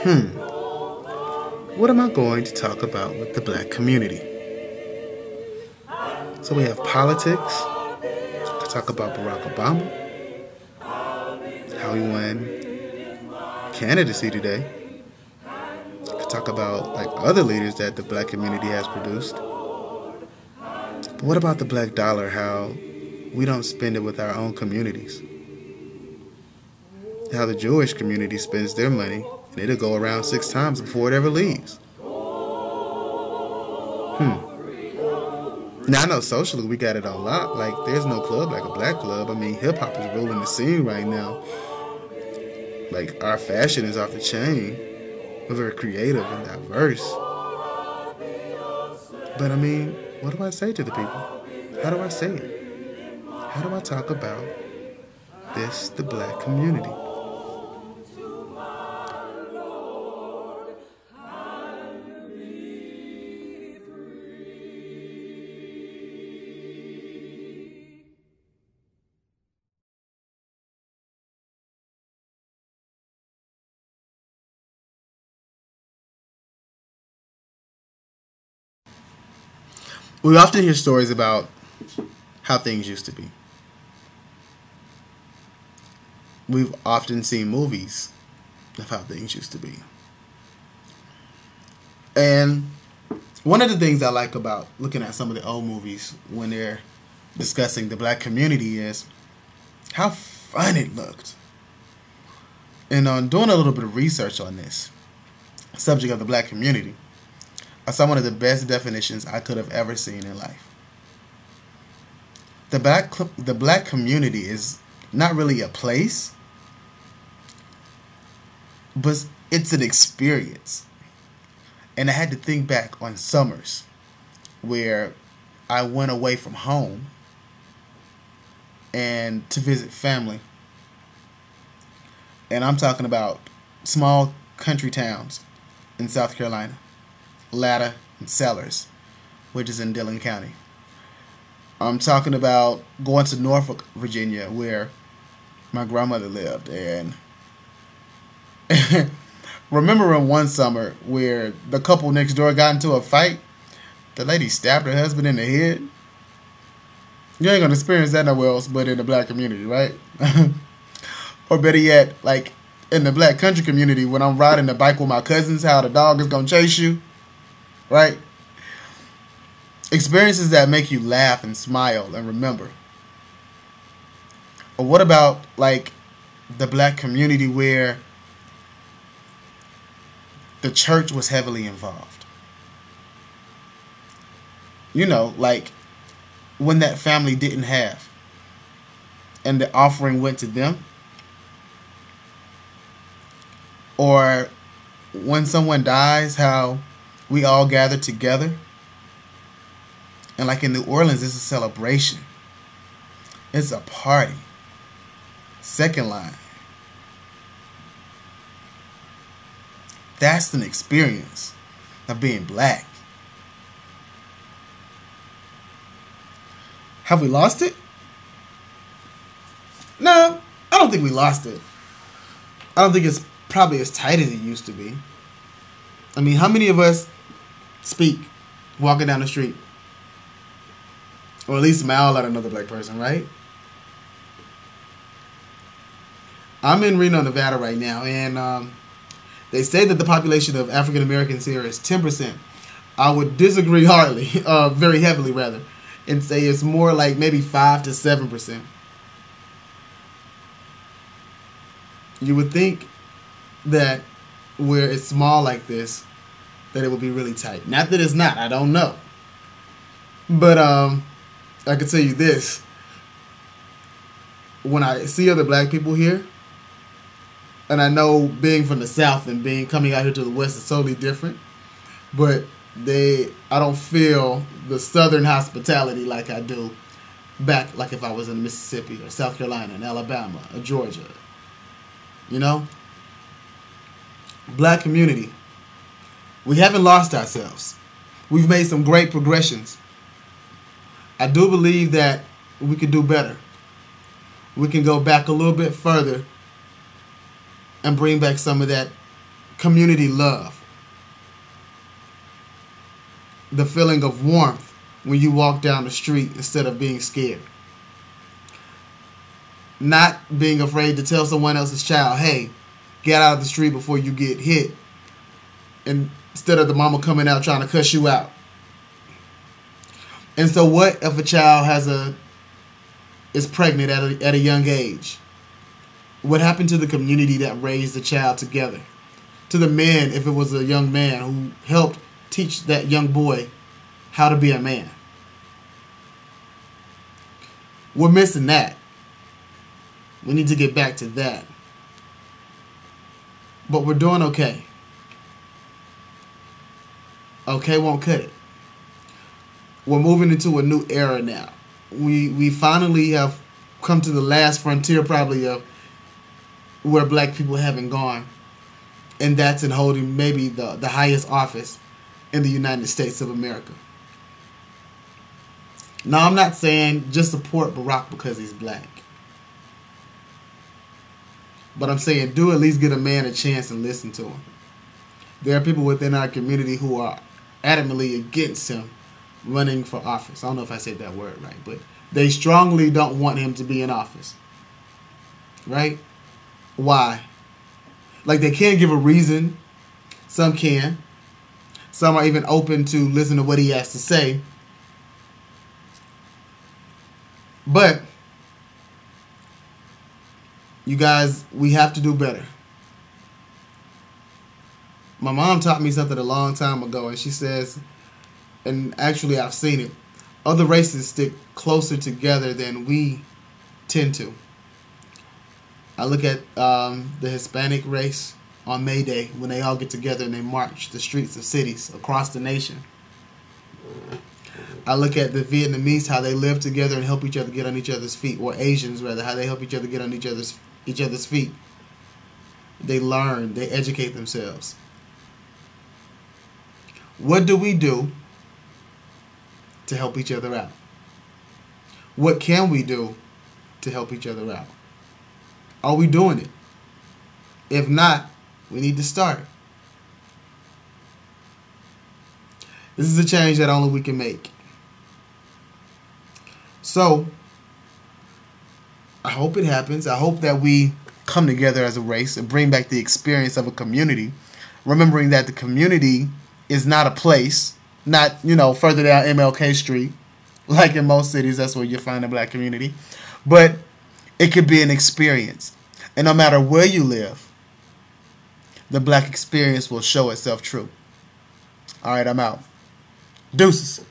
What am I going to talk about with the black community? So we have politics. To talk about Barack Obama, how he won candidacy today. To talk about like other leaders that the black community has produced. But what about the black dollar? How we don't spend it with our own communities. How the Jewish community spends their money, and it'll go around 6 times before it ever leaves. Now I know socially we got it a lot. Like there's no club like a black club. I mean, hip hop is ruling the scene right now. Like our fashion is off the chain. We're very creative and diverse. But I mean, what do I say to the people? How do I say it? How do I talk about this, the black community? We often hear stories about how things used to be. We've often seen movies of how things used to be. And one of the things I like about looking at some of the old movies when they're discussing the black community is how fun it looked. And on doing a little bit of research on this subject of the black community, I saw one of the best definitions I could have ever seen in life. The black community is not really a place, but it's an experience. And I had to think back on summers where I went away from home and to visit family. And I'm talking about small country towns in South Carolina. Latta and Sellers, which is in Dillon County. I'm talking about going to Norfolk, Virginia, where my grandmother lived. And remembering one summer where the couple next door got into a fight, the lady stabbed her husband in the head. You ain't going to experience that nowhere else but in the black community, right? Or better yet, like in the black country community, when I'm riding the bike with my cousins, how the dog is going to chase you. Right? Experiences that make you laugh and smile and remember. Or what about like the black community where the church was heavily involved? You know, like when that family didn't have and the offering went to them. Or when someone dies, how we all gather together. And like in New Orleans, it's a celebration. It's a party. Second line. That's an experience of being black. Have we lost it? No, I don't think we lost it. I don't think it's probably as tight as it used to be. I mean, how many of us speak walking down the street? Or at least smile at another black person, right? I'm in Reno, Nevada right now, and they say that the population of African Americans here is 10%. I would disagree hardly, very heavily rather, and say it's more like maybe 5 to 7%. You would think that where it's small like this, that it would be really tight. Not that it's not. I don't know. But I can tell you this. When I see other black people here, and I know being from the South and coming out here to the West is totally different, but I don't feel the Southern hospitality like I do back, like if I was in Mississippi or South Carolina and Alabama or Georgia. You know? Black community. We haven't lost ourselves. We've made some great progressions. I do believe that we can do better. We can go back a little bit further and bring back some of that community love. The feeling of warmth when you walk down the street instead of being scared. Not being afraid to tell someone else's child, hey, get out of the street before you get hit. And instead of the mama coming out trying to cuss you out. And so what if a child is pregnant at a young age? What happened to the community that raised the child together? To the men, if it was a young man who helped teach that young boy how to be a man. We're missing that. We need to get back to that. But we're doing okay. Okay won't cut it. We're moving into a new era now. We finally have come to the last frontier probably of where black people haven't gone. And that's in holding maybe the highest office in the United States of America. Now, I'm not saying just support Barack because he's black. But I'm saying do at least give a man a chance and listen to him. There are people within our community who are adamantly against him running for office. I don't know if I said that word right, but they strongly don't want him to be in office. Right? Why? Like, they can't give a reason. Some can. Some are even open to listen to what he has to say. But you guys, we have to do better. My mom taught me something a long time ago, and she says, and actually I've seen it, other races stick closer together than we tend to. I look at the Hispanic race on May Day when they all get together and they march the streets of cities across the nation. I look at the Vietnamese, how they live together and help each other get on each other's feet, or Asians rather, how they help each other get on each other's feet. They learn, they educate themselves. What do we do to help each other out? What can we do to help each other out? Are we doing it? If not, we need to start. This is a change that only we can make. So, I hope it happens. I hope that we come together as a race and bring back the experience of a community, remembering that the community is not a place, not, further down MLK Street, like in most cities, that's where you find a black community, but it could be an experience. And no matter where you live, the black experience will show itself true. All right, I'm out. Deuces.